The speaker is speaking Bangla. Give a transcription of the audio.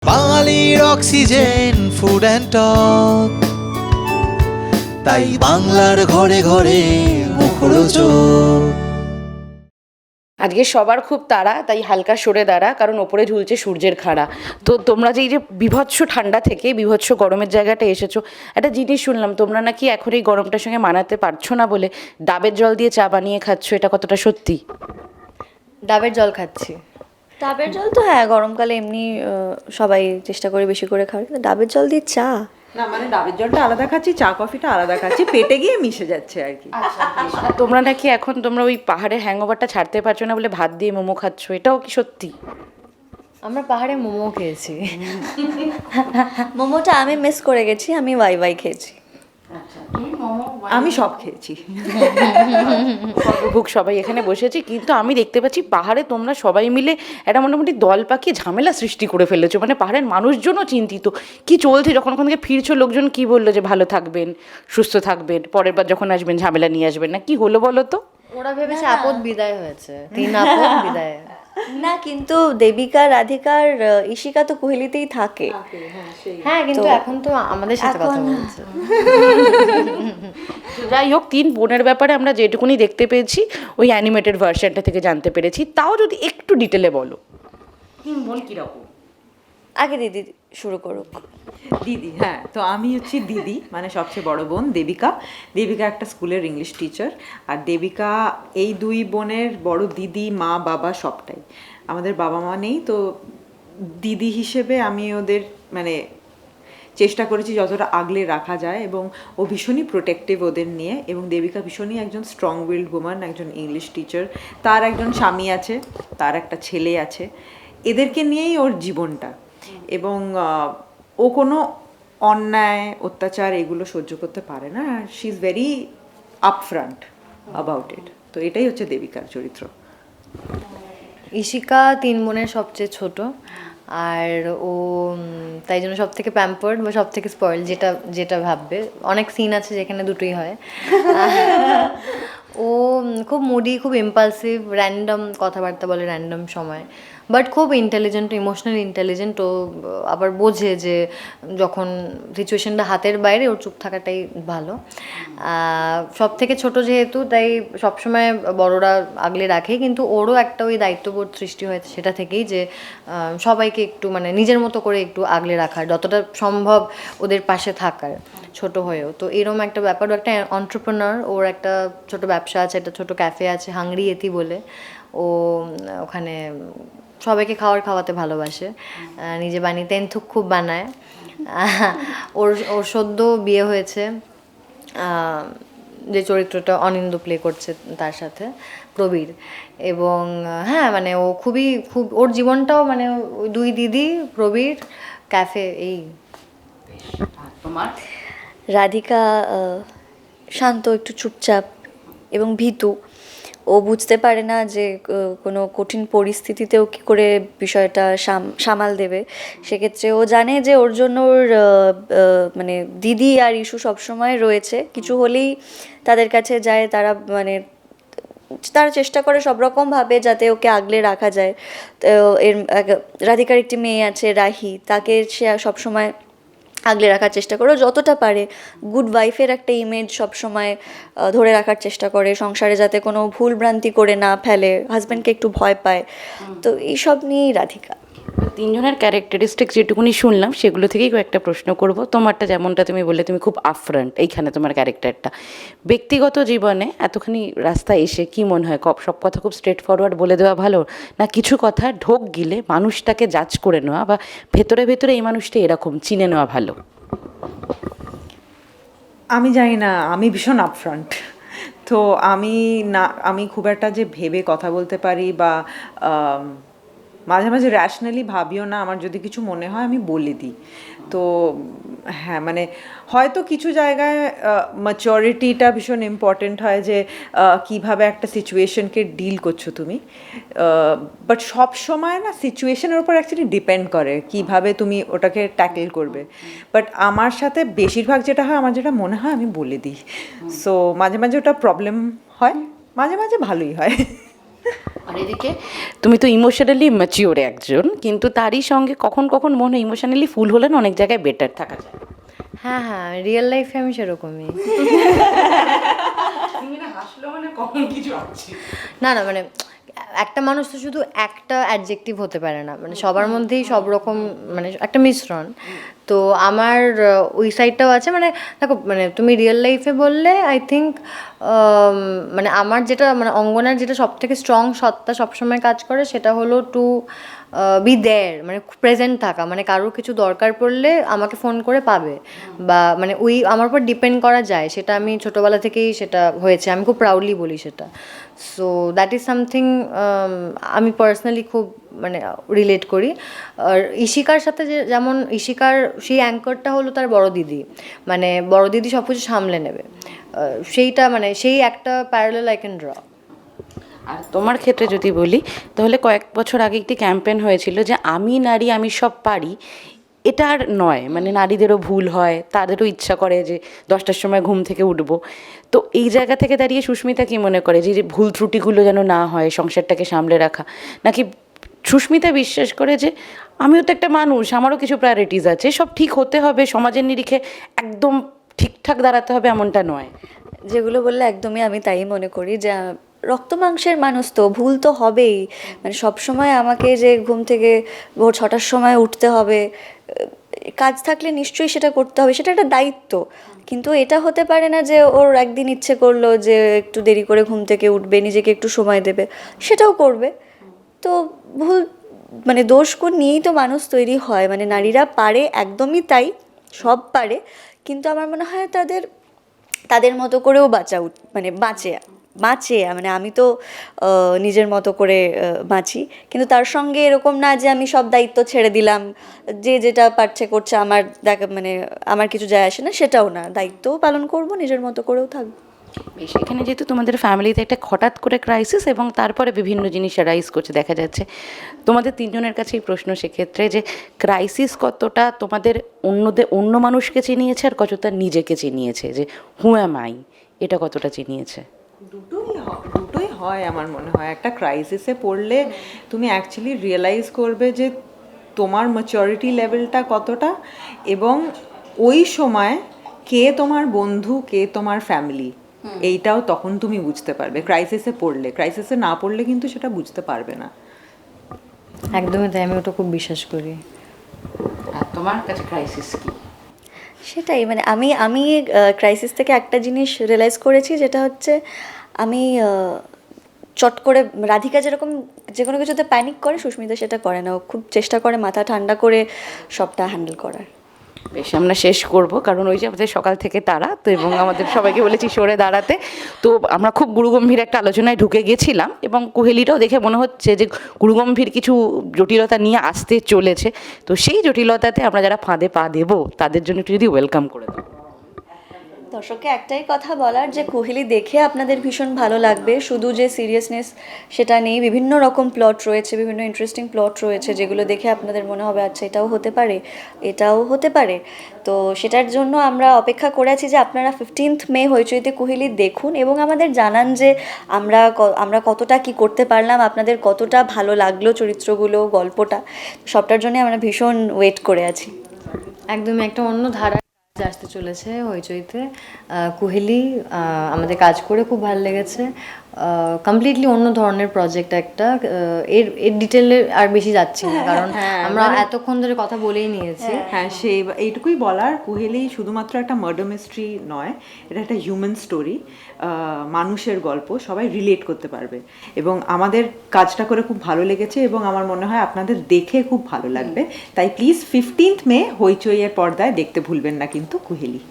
বাঙালির অক্সিজেন ফুড অ্যান্ড টক, তাই বাংলার ঘরে ঘরে মুখরোচক। আজকে সবার খুব তাড়া, তাই হালকা সরে দাঁড়া, কারণ ওপরে ঝুলছে সূর্যের খাড়া। তো তোমরা যে এই যে বিভৎস ঠান্ডা থেকে বিভৎস গরমের জায়গাটা এসেছো, একটা জিনিস শুনলাম তোমরা নাকি এখন এই গরমটার সঙ্গে মানাতে পারছো না বলে ডাবের জল দিয়ে চা বানিয়ে খাচ্ছো, এটা কতটা সত্যি? ডাবের জল খাচ্ছি। ডাবের জল তো হ্যাঁ, গরমকালে এমনি সবাই চেষ্টা করে বেশি করে খাওয়ার, কিন্তু ডাবের জল দিয়ে চা না, মানে ডাবের জলটা আলাদা খাচ্ছি, চা কফিটা আলাদা খাচ্ছি, পেটে গিয়ে মিশে যাচ্ছে আর কি। আর তোমরা নাকি এখন তোমরা ওই পাহাড়ের হ্যাংওভারটা ছাড়তে পারছো না বলে ভাত দিয়ে মোমো খাচ্ছো, এটাও কি সত্যি? আমরা পাহাড়ে মোমো খেয়েছি। মোমোটা আমি মিস করে গেছি, আমি ওয়াই ওয়াই খেয়েছি। আমি সব খেয়েছি। সর্বভুক সবাই এখানে বসেছি, কিন্তু আমি দেখতে পাচ্ছি পাহাড়ে তোমরা সবাই মিলে একটা মোটামুটি দল পাকিয়ে ঝামেলা সৃষ্টি করে ফেলেছো। মানে পাহাড়ের মানুষজনও চিন্তিত, কি চলছে, যখন ওখান থেকে ফিরছো লোকজন কি বললো যে ভালো থাকবেন, সুস্থ থাকবেন, পরের বার যখন আসবেন ঝামেলা নিয়ে আসবেন না, কি হলো বলো তো? ওরা ভেবেছে আপদ বিদায় হয়েছে, 3 আপদ বিদায়। না, কিন্তু দেবিকা, রাধিকার, ঈশিকা তো কোহলিতেই থাকে। হ্যাঁ, কিন্তু এখন তো আমাদের সাথে কথা বলছে। যাই হোক, 3 বোনের ব্যাপারে আমরা যেটুকুনি দেখতে পেয়েছি ওই অ্যানিমেটেড ভার্সনটা থেকে জানতে পেরেছি, তাও যদি একটু ডিটেলে বলো 3 বোন কীরকম। আগে দিদি শুরু করুক। দিদি, হ্যাঁ, তো আমি হচ্ছি দিদি, মানে সবচেয়ে বড় বোন দেবিকা। দেবিকা একটা স্কুলের ইংলিশ টিচার, আর দেবিকা এই 2 বোনের বড় দিদি, মা বাবা সবটাই। আমাদের বাবা মা নেই, তো দিদি হিসেবে আমি ওদের মানে চেষ্টা করেছি যতটা আগলে রাখা যায়, এবং ও ভীষণই প্রোটেক্টিভ ওদের নিয়ে। এবং দেবিকা ভীষণই একজন স্ট্রং উইলড ওম্যান, একজন ইংলিশ টিচার, তার একজন স্বামী আছে, তার একটা ছেলে আছে, এদেরকে নিয়েই ওর জীবনটা। এবং ও কোনো অন্যায় অত্যাচার এগুলো সহ্য করতে পারে না, আর she is very upfront about it. তো এটাই হচ্ছে দেবিকার চরিত্র। ঈশিকা 3 বোনের সবচেয়ে ছোট, আর ও তাই জন্য সব থেকে প্যাম্পার্ড বা সব থেকে স্পয়েল, যেটা যেটা ভাববে। অনেক সিন আছে যেখানে দুটোই হয়। ও খুব মুডি, খুব ইম্পালসিভ, র্যান্ডম কথাবার্তা বলে র্যান্ডম সময়, বাট খুব ইন্টেলিজেন্ট, ইমোশনালি ইন্টেলিজেন্ট। ও আবার বোঝে যে যখন সিচুয়েশনটা হাতের বাইরে ওর চুপ থাকাটাই ভালো। সব থেকে ছোট যেহেতু, তাই সবসময় বড়রা আগলে রাখে, কিন্তু ওরও একটা ওই দায়িত্ববোধ সৃষ্টি হয়েছে সেটা থেকেই, যে সবাইকে একটু মানে নিজের মতো করে একটু আগলে রাখার, যতটা সম্ভব ওদের পাশে থাকার, ছোট হয়েও। তো এরকম একটা ব্যাপার, ও একটা অন্টারপ্রেনার, ওর একটা ছোট ব্যবসা আছে, একটা ছোট ক্যাফে আছে হাংরি এতি বলে। ও ওখানে সবাইকে খাওয়াতে ভালোবাসে, নিজে বানিয়ে তেন্থুক খুব বানায়। ওর ওর সদ্য বিয়ে হয়েছে, যে চরিত্রটা অনিন্দ প্লে করছে তার সাথে, প্রবীর। এবং হ্যাঁ, মানে ও খুব ওর জীবনটাও মানে ওই 2 দিদি, প্রবীর, ক্যাফে, এই। তোমার? রাধিকা শান্ত, একটু চুপচাপ এবং ভীতু। ও বুঝতে পারে না যে কোনো কঠিন পরিস্থিতিতেও কী করে বিষয়টা সামাল দেবে। সেক্ষেত্রে ও জানে যে ওর জন্য ওর মানে দিদি আর ইস্যু সবসময় রয়েছে, কিছু হলেই তাদের কাছে যায়, তারা মানে তারা চেষ্টা করে সব রকমভাবে যাতে ওকে আগলে রাখা যায়। তো রাধিকার একটি মেয়ে আছে রাহি, তাকে সে সবসময় আগলে রাখার চেষ্টা করে, যতটা পারে গুড ওয়াইফের একটা ইমেজ সবসময় ধরে রাখার চেষ্টা করে, সংসারে যাতে কোনো ভুল ভ্রান্তি করে না ফেলে, হাজব্যান্ডকে একটু ভয় পায়। তো এইসব নিয়েই রাধিকা। 3 জনের ক্যারেক্টারিস্টিক যেটুকুনি শুনলাম সেগুলো থেকেই কয়েকটা প্রশ্ন করব। তোমারটা যেমনটা তুমি বললে, তুমি খুব আপফ্রন্ট, এইখানে তোমার ক্যারেক্টারটা। ব্যক্তিগত জীবনে এতখানি রাস্তা এসে কি মনে হয়, সব কথা খুব স্ট্রেট ফরওয়ার্ড বলে দেওয়া ভালো, না কিছু কথা ঢোক গিলে মানুষটাকে জাজ করে নেওয়া, বা ভেতরে ভেতরে এই মানুষটা এরকম চিনে নেওয়া ভালো? আমি জানি না, আমি ভীষণ আপফ্রন্ট। তো আমি খুব একটা যে ভেবে কথা বলতে পারি, বা মাঝে মাঝে র্যাশনালি ভাবিও না। আমার যদি কিছু মনে হয় আমি বলে দিই। তো হ্যাঁ, মানে হয়তো কিছু জায়গায় ম্যাচুরিটিটা ভীষণ ইম্পর্টেন্ট হয়, যে কিভাবে একটা সিচুয়েশনকে ডিল করছো তুমি। বাট সব সময় না সিচুয়েশনের উপর অ্যাকচুয়ালি ডিপেন্ড করে কিভাবে তুমি ওটাকে ট্যাকেল করবে। বাট আমার সাথে বেশিরভাগ যেটা হয়, আমার যেটা মনে হয় আমি বলে দিই। সো মাঝে মাঝে ওটা প্রবলেম হয়, মাঝে মাঝে ভালোই হয়। আর এদিকে তুমি তো ইমোশনালি ম্যাচিওর একজন, কিন্তু তারই সঙ্গে কখন কখন মনে হয় ইমোশনালি ফুল হলে না অনেক জায়গায় বেটার থাকা যায়। হ্যাঁ হ্যাঁ, রিয়েল লাইফে আমি সেরকমই। না না, মানে একটা মানুষ তো শুধু একটা অ্যাডজেক্টিভ হতে পারে না, মানে সবার মধ্যেই সব রকম, মানে একটা মিশ্রণ। তো আমার ওই সাইডটাও আছে, মানে দেখো, মানে তুমি রিয়েল লাইফে বললে আই থিঙ্ক মানে আমার যেটা, মানে অঙ্গনার যেটা সব থেকে স্ট্রং সত্তা সবসময় কাজ করে সেটা হলো টু বি দেয়ার, মানে প্রেজেন্ট থাকা, মানে কারোর কিছু দরকার পড়লে আমাকে ফোন করে পাবে, বা মানে ওই আমার উপর ডিপেন্ড করা যায়, সেটা আমি ছোটোবেলা থেকেই সেটা হয়েছে, আমি খুব প্রাউডলি বলি সেটা। সো দ্যাট ইজ সামথিং আমি পার্সোনালি খুব মানে রিলেট করি। আর ইশিকার সাথে যে যেমন ইশিকার সেই অ্যাঙ্করটা হলো তার বড় দিদি, মানে বড় দিদি সব কিছু সামলে নেবে, সেইটা মানে সেই একটা প্যারালাল আই ক্যান ড্র। আর তোমার ক্ষেত্রে যদি বলি, তাহলে কয়েক বছর আগে একটি ক্যাম্পেন হয়েছিল যে আমি নারী আমি সব পারি। এটা আর নয়, মানে নারীদেরও ভুল হয়, তাদেরও ইচ্ছা করে যে 10টার সময় ঘুম থেকে উঠবো। তো এই জায়গা থেকে দাঁড়িয়ে সুস্মিতা কি মনে করে যে ভুল ত্রুটিগুলো যেন না হয়, সংসারটাকে সামলে রাখা, নাকি সুস্মিতা বিশ্বাস করে যে আমিও তো একটা মানুষ, আমারও কিছু প্রায়োরিটিস আছে, সব ঠিক হতে হবে, সমাজের নিরিখে একদম ঠিকঠাক দাঁড়াতে হবে এমনটা নয়? যেগুলো বললে একদমই আমি তাই মনে করি, যে রক্ত মাংসের মানুষ তো ভুল তো হবেই। মানে সবসময় আমাকে যে ঘুম থেকে ভোর 6টার সময় উঠতে হবে, কাজ থাকলে নিশ্চয়ই সেটা করতে হবে, সেটা একটা দায়িত্ব। কিন্তু এটা হতে পারে না যে ওর একদিন ইচ্ছে করলো যে একটু দেরি করে ঘুম থেকে উঠবে, নিজেকে একটু সময় দেবে, সেটাও করবে। তো ভুল মানে দোষ গুণ নিয়েই তো মানুষ তৈরি হয়, মানে নারীরা পারে, একদমই তাই, সব পারে। কিন্তু আমার মনে হয় তাদের তাদের মতো করেও মানে বাঁচে, মানে আমি তো নিজের মতো করে বাঁচি, কিন্তু তার সঙ্গে এরকম না যে আমি সব দায়িত্ব ছেড়ে দিলাম, যে যেটা পারছে করছে, আমার মানে আমার কিছু যায় আসে না, সেটাও না, দায়িত্বও পালন করব, নিজের মতো করেও থাকবো। বেশ, এখানে যেহেতু তোমাদের ফ্যামিলিতে একটা হঠাৎ করে ক্রাইসিস এবং তারপরে বিভিন্ন জিনিস রাইজ করছে দেখা যাচ্ছে, তোমাদের তিনজনের কাছেই প্রশ্ন সেক্ষেত্রে, যে ক্রাইসিস কতটা তোমাদের অন্য মানুষকে চিনিয়েছে আর কতটা নিজেকে চিনিয়েছে, যে হু অ্যাম আই, এটা কতটা চিনিয়েছে? দুটোই হয় আমার মনে হয়। একটা ক্রাইসিসে পড়লে তুমি অ্যাকচুয়ালি রিয়েলাইজ করবে যে তোমার ম্যাচুরিটি লেভেলটা কতটা, এবং ওই সময় কে তোমার বন্ধু, কে তোমার ফ্যামিলি, এইটাও তখন তুমি বুঝতে পারবে ক্রাইসিসে পড়লে। ক্রাইসিসে না পড়লে কিন্তু সেটা বুঝতে পারবে না। একদমই তাই, আমি ওটা খুব বিশ্বাস করি। আর তোমার কাছে ক্রাইসিস কি? সেটাই, মানে আমি ক্রাইসিস থেকে একটা জিনিস রিয়েলাইজ করেছি, যেটা হচ্ছে আমি চট করে, রাধিকা যেরকম যে কোনো কিছুতে প্যানিক করে, সুস্মিতা সেটা করে না, ও খুব চেষ্টা করে মাথা ঠান্ডা করে সবটা হ্যান্ডেল করার। বেশ, আমরা শেষ করব, কারণ ওই যে আমাদের সকাল থেকে তারা তো, এবং আমাদের সবাইকে বলেছি সরে দাঁড়াতে। তো আমরা খুব গুরুগম্ভীর একটা আলোচনায় ঢুকে গেছিলাম, এবং কোহেলিটাও দেখে মনে হচ্ছে যে গুরুগম্ভীর কিছু জটিলতা নিয়ে আসতে চলেছে। তো সেই জটিলতাতে আমরা যারা ফাঁদে পা দেবো তাদের জন্য একটু যদি ওয়েলকাম করে দেবো। দর্শককে একটাই কথা বলার, যে কোহেলি দেখে আপনাদের ভীষণ ভালো লাগবে, শুধু যে সিরিয়াসনেস সেটা নেই, বিভিন্ন রকম প্লট রয়েছে, বিভিন্ন ইন্টারেস্টিং প্লট রয়েছে, যেগুলো দেখে আপনাদের মনে হবে আচ্ছা এটাও হতে পারে, এটাও হতে পারে। তো সেটার জন্য আমরা অপেক্ষা করে আছি যে আপনারা 15th মে হইচইতে কোহেলি দেখুন, এবং আমাদের জানান যে আমরা কতটা কি করতে পারলাম, আপনাদের কতটা ভালো লাগলো চরিত্রগুলো, গল্পটা, সবটার জন্য আমরা ভীষণ ওয়েট করে আছি। একদমই একটা অন্য ধারা আসতে চলেছে হইচইতে। কোহেলি আমাদের কাজ করে খুব ভালো লেগেছে, কমপ্লিটলি অন্য ধরনের প্রজেক্ট একটা। এর ডিটেলে আর বেশি যাচ্ছি না, কারণ আমরা এতক্ষণ ধরে কথা বলেই নিয়েছি। হ্যাঁ, এইটুকুই বলার, কোহেলি শুধুমাত্র একটা মার্ডার মিস্ট্রি নয়, এটা একটা হিউম্যান স্টোরি, মানুষের গল্প, সবাই রিলেট করতে পারবে। এবং আমাদের কাজটা করে খুব ভালো লেগেছে, এবং আমার মনে হয় আপনাদের দেখে খুব ভালো লাগবে। তাই প্লিজ 15th মে হইচইয়ের পর্দায় দেখতে ভুলবেন না কিন্তু কোহেলি।